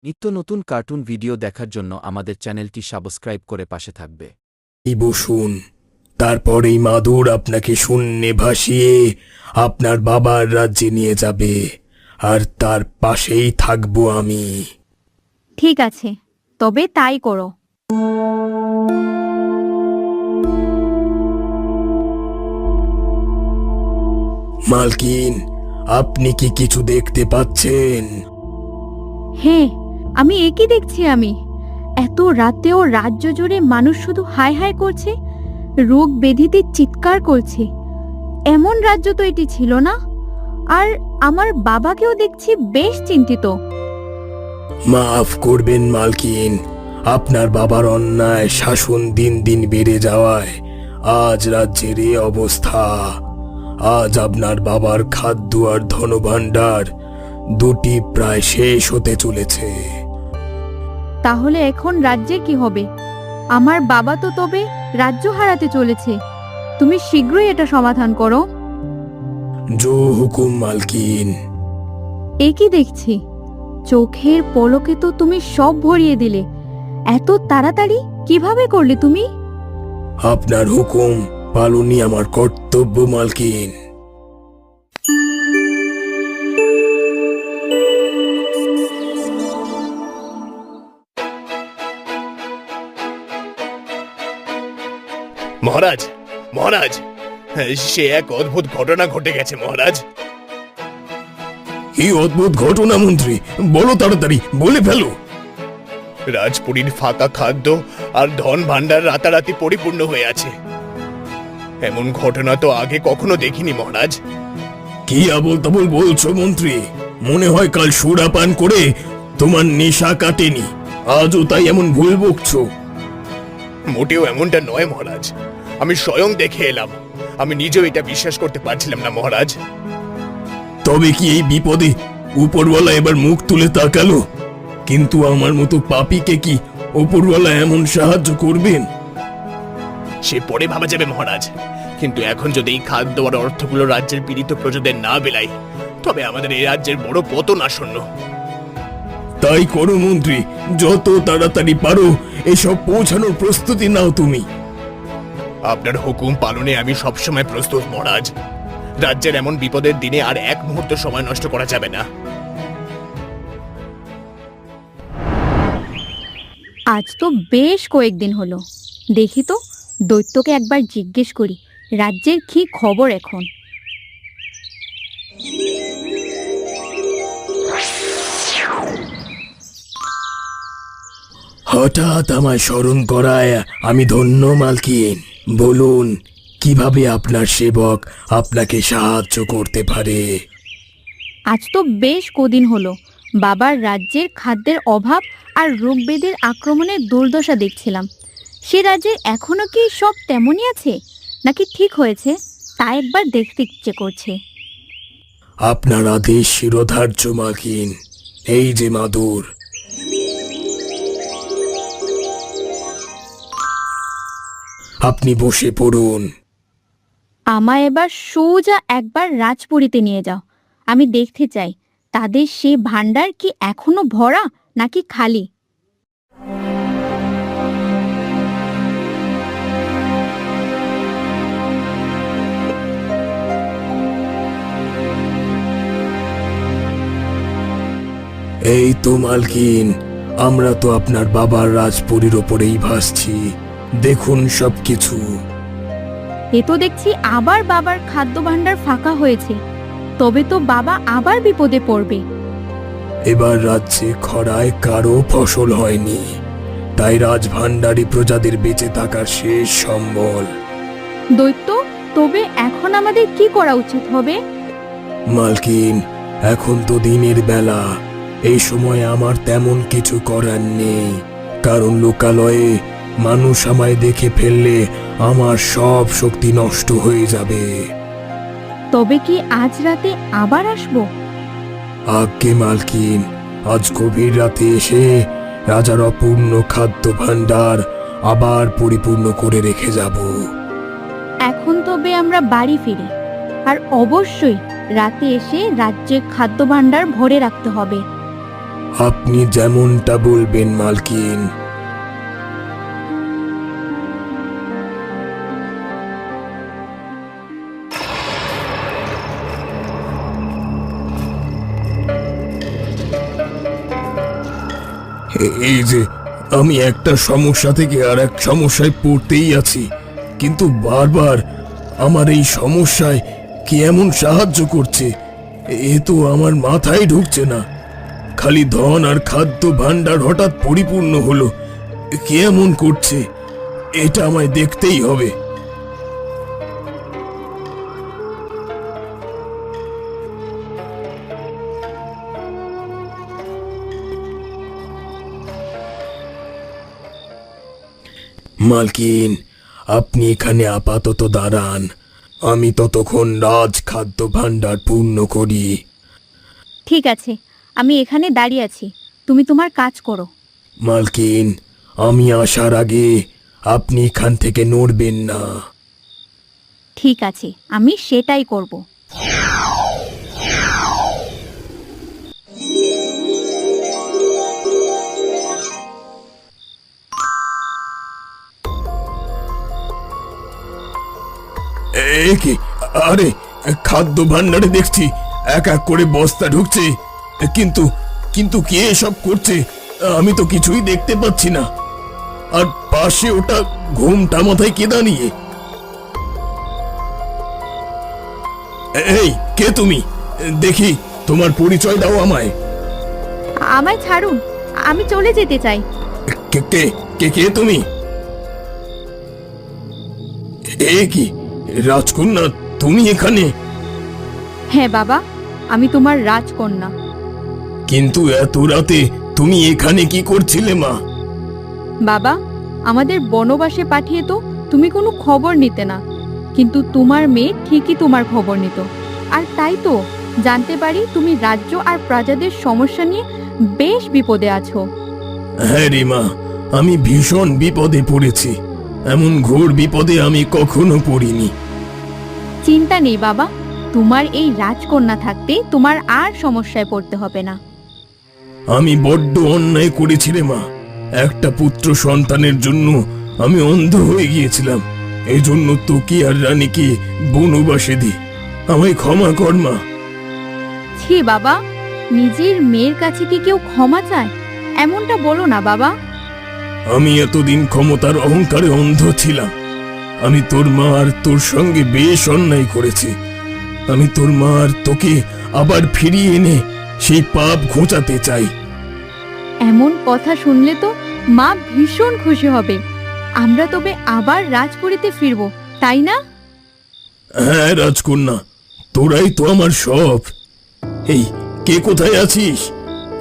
নিত্য নতুন cartoon video দেখার জন্য আমাদের চ্যানেলটি সাবস্ক্রাইব করে পাশে থাকবে। বসুন, তারপর এই মাদুর আপনাকে শূন্যে ভাসিয়ে আপনার বাবার রাজ্যে নিয়ে যাবে, আর তার পাশেই থাকবো আমি। ঠিক আছে, তবে তাই করো। মালকিন, আপনি কি কিছু দেখতে পাচ্ছেন? হ্যাঁ, আমি একই দেখছি। আমি এত রাতেও রাজ্য জুড়ে মানুষ শুধু হায় হায় করছে, রোগ ব্যাধিতে চিৎকার করছে। এমন রাজ্য তো এটি ছিল না। আর আমার বাবাকেও দেখছি বেশ চিন্তিত। মাফ করবেন মালকিন, আপনার বাবার অন্যায় শাসন দিন দিন বেড়ে যাওয়ায় আজ রাজ্যের এই অবস্থা। আজ আপনার বাবার খাদ্য আর ধনভাণ্ডার দুটি প্রায় শেষ হতে চলেছে। তাহলে এখন রাজ্যে কি হবে? আমার বাবা তো তবে রাজ্য হারাতে চলেছে। তুমি শীঘ্রই এটা সমাধান করো। জো হুকুম মালকিন। একই দেখছি, চোখের পলকে তো তুমি সব ভরিয়ে দিলে। এত তাড়াতাড়ি কিভাবে করলে তুমি? আপনার হুকুম পালনই আমার কর্তব্য মালকিন। মহারাজ, মহারাজ, সে এক অদ্ভুত ঘটনা ঘটে গেছে মহারাজ। এই অদ্ভুত ঘটনা মন্ত্রী, বলো তাড়াতাড়ি, বলে ফেলো। রাজপুরীর ফাঁকা খাদ্য আর ধন ভাণ্ডার রাতারাতি পরিপূর্ণ হয়ে আছে। এমন ঘটনা তো আগে কখনো দেখিনি মহারাজ। কি আবল তাবল বলছো মন্ত্রী? মনে হয় কাল সুরা পান করে তোমার নেশা কাটেনি, আজও তাই এমন ভুল বকছো। মোটেও এমনটা নয় মহারাজ, আমি স্বয়ং দেখে এলাম। আমি নিজেও এটা বিশ্বাস করতে পারছিলাম না মহারাজ। তবে কি এই বিপদে উপরওয়ালা এবার মুখ তুলে তাকালো? কিন্তু আমার মতো পাপীকে কি উপরওয়ালা এমন সাহায্য করবেন? সে পরে ভাবা যাবে মহারাজ, কিন্তু এখন যদি এই খাদ্য আর অর্থগুলো রাজ্যের পীড়িত প্রজাদের না বেলাই, তবে আমাদের এই রাজ্যের বড় পতন আসন্ন। তাই করো মন্ত্রী, যত তাড়াতাড়ি পারো এসব পৌঁছানোর প্রস্তুতি নাও তুমি। আপনার হুকুম পালনে আমি সবসময় প্রস্তুত মহারাজ। রাজ্যের এমন বিপদের দিনে আর এক মুহূর্ত সময় নষ্ট করা যাবে না। আজ তো বেশ কয়েকদিন হলো। দেখি তো, দৈত্যকে একবার জিজ্ঞেস করি রাজ্যের কি খবর এখন। হঠাৎ আমায় স্মরণ করায় আমি ধন্য মালকিন। বলুন, কিভাবে আপনার সেবক আপনাকে সাহায্য করতে পারে? আজ তো বেশ কদিন হলো বাবার রাজ্যের খাদ্যের অভাব আর রোগব্যাধির আক্রমণের দুর্দশা দেখছিলাম। সে রাজ্যে এখনো কি সব তেমনই আছে, নাকি ঠিক হয়েছে তা একবার দেখতে ইচ্ছে করছে। আপনার আদেশ শিরোধার্য মালকিন। এই যে মাদুর। আপনি বসে পড়ুন। আমায় এবার সোজা একবার রাজপুরীতে নিয়ে যাও। আমি দেখতে চাই তাদের সে ভাণ্ডার কি এখনো ভরা নাকি খালি। এই তো মালকিন, আমরা তো আপনার বাবার রাজপুরীর ওপরেই ভাসছি। দেখুন সবকিছু। এ তো দেখছি আবার বাবার খাদ্য ভাণ্ডার ফাঁকা হয়েছে। তবে তো বাবা আবার বিপদে পড়বে। এবার রাজ্যে খরায় কারো ফসল হয়নি, তাই রাজভাণ্ডারী প্রজাদের বেঁচে থাকার শেষ সম্বল। দৈত্য, তবে এখন আমাদের কি করা উচিত হবে? মালকিন, এখন তো দিনের বেলা, এই সময় আমার তেমন কিছু করার নেই। কারণ লোকালয়ে মানুষ আমায় দেখে ফেললে আমার সব শক্তি নষ্ট হয়ে যাবে। তবে কি আজ রাতে আবার আসবো? আজ্ঞে মালকিন, আজ গভীর রাতে এসে রাজার অপূর্ণ খাদ্য ভাণ্ডার আবার পরিপূর্ণ করে রেখে যাব। এখন তবে আমরা বাড়ি ফিরি, আর অবশ্যই রাতে এসে রাজ্যের খাদ্য ভাণ্ডার ভরে রাখতে হবে। আপনি যেমনটা বলবেন মালকিন। এই যে আমি একটা সমস্যা থেকে আর এক সমস্যায় পড়তেই আছি, কিন্তু বারবার আমার এই সমস্যায় কে এমন সাহায্য করছে এ তো আমার মাথায় ঢুকছে না। খালি ধন আর খাদ্য ভাণ্ডার হঠাৎ পরিপূর্ণ হলো, কে এমন করছে এটা আমায় দেখতেই হবে। মালকিন, আপনি এখানে আপাতত দাঁড়ান, আমি ততক্ষণ রাজ খাদ্য ভাণ্ডার পূর্ণ করি। ঠিক আছে, আমি এখানে দাঁড়িয়ে আছি, তুমি তোমার কাজ করো। মালকিন, আমি আসার আগে আপনি এখান থেকে নড়বেন না। ঠিক আছে, আমি সেটাই করব। এ কি? আরে খাদ্য ভাণ্ডারে দেখছি এক এক করে বস্তা ঢুকছে, কিন্তু কিন্তু কে এসব করছে আমি তো কিছুই দেখতে পাচ্ছি না। আর পাশে ওটা ঘুমটা মাথায় কে দাঁড়িয়ে? এই কে তুমি? দেখি তোমার পরিচয় দাও আমায়। আমায় ছাড়ুন, আমি চলে যেতে চাই। কে কে কে কে তুমি? এ কি রাজকন্যা, তুমি এখানে? হ্যাঁ বাবা, আমি তোমার রাজকন্যা। কিন্তু এত রাতে তুমি এখানে কি করছিলে মা? বাবা, আমাদের বনবাসে পাঠিয়ে তো তুমি কোনো খবর নিতে না, কিন্তু তোমার মেয়ে ঠিকই তোমার খবর নিত। আর তাই তো জানতে পারি তুমি রাজ্য আর প্রজাদের সমস্যা নিয়ে বেশ বিপদে আছো। হ্যাঁ রে মা, আমি ভীষণ বিপদে পড়েছি। এমন ঘোর বিপদে আমি কখনো পড়িনি। চিন্তা নেই বাবা, তোমার এই রাজকন্যা থাকতে তোমার আর সমস্যায় পড়তে হবে না। আমি বড্ড অন্যায় করেছি রে মা। একটা পুত্র সন্তানের জন্য আমি অন্ধ হয়ে গিয়েছিলাম। এই জন্য তোকে আর রানীকে বনবাসে দি। আমায় ক্ষমা কর মা। ছি বাবা, নিজের মেয়ের কাছে কি কেউ ক্ষমা চায়? এমনটা বলো না বাবা। আমি এতদিন ক্ষমতার অহংকারে অন্ধ ছিলাম। আমি তোর মা আর তোর সঙ্গে বেশ অন্যায় করেছি। আমি তোর মা আর তোকে আবার ফিরিয়ে এনে সেই পাপ ঘোচাতে চাই। এমন কথা শুনলে তো মা ভীষণ খুশি হবে। আমরা তবে আবার রাজপুরীতে ফিরবো, তাই না? হ্যাঁ রাজকন্যা, তোরাই তো আমার সব। এই কে কোথায় আছিস?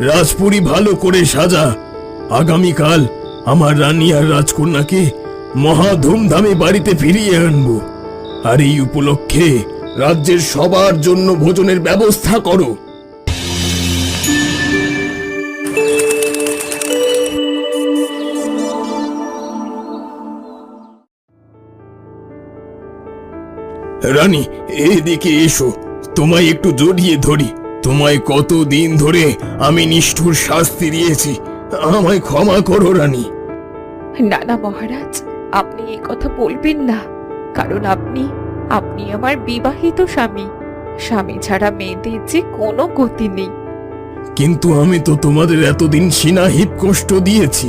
রাজপুরী ভালো করে সাজা। আগামীকাল আমার রানী আর রাজকন্যাকে মহা ধুমধামে বাড়িতে ফিরিয়ে আনবো। আর এই উপলক্ষে রাজ্যের সবার জন্য ভোজনের ব্যবস্থা করো। রানী, এদিকে এসো, তোমায় একটু জড়িয়ে ধরি। তোমায় কতদিন ধরে আমি নিষ্ঠুর শাস্তি দিয়েছি, আমায় ক্ষমা করো রানী। না না মহারাজ, আপনি এই কথা বলবেন না, কারণ আপনি আপনি আমার বিবাহিত স্বামী। স্বামী ছাড়া মেয়েদের যে কোনো গতি নেই। কিন্তু আমি তো তোমাদের এতদিন সীনাহিত কষ্ট দিয়েছি।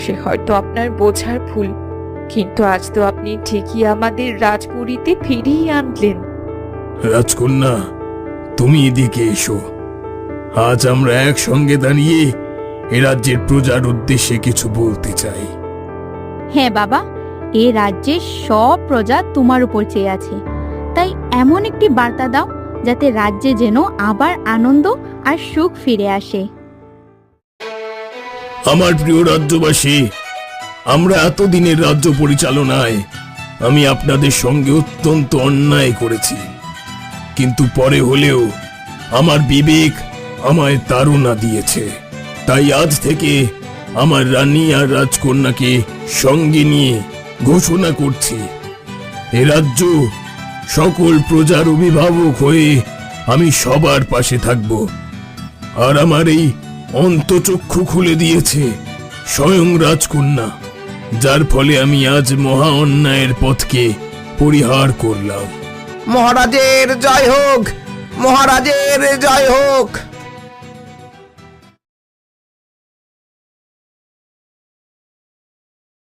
সে হয়তো আপনার বোঝার ভুল, কিন্তু আজ তো আপনি ঠিকই আমাদের রাজপুরীতে ফিরিয়ে আনলেন। রাজকন্যা, তুমি এদিকে এসো। আজ আমরা একসঙ্গে দাঁড়িয়ে এ রাজ্যের প্রজার উদ্দেশ্যে কিছু বলতে চাই। হ্যাঁ বাবা, এ রাজ্যের সব প্রজা তোমার উপর চেয়ে আছে। তাই এমন একটি বার্তা দাও যাতে রাজ্যে যেন আবার আনন্দ আর সুখ ফিরে আসে। আমার প্রিয় রাজ্যবাসী, আমরা এতদিনের রাজ্য পরিচালনায় আমি আপনাদের সঙ্গে অত্যন্ত অন্যায় করেছি, কিন্তু পরে হলেও আমার বিবেক আমায় তাড়না দিয়েছে। তাই আজ থেকে আমার রানী আর রাজকন্যাকে সঙ্গে নিয়ে ঘোষণা করছি, এ রাজ্য সকল প্রজার অভিভাবক হয়ে আমি সবার পাশে থাকব। আর আমার এই অন্তচক্ষু খুলে দিয়েছে স্বয়ং রাজকন্যা, যার ফলে আমি আজ মহা অন্যায়ের পথকে পরিহার করলাম। মহারাজের জয় হোক, মহারাজের জয় হোক।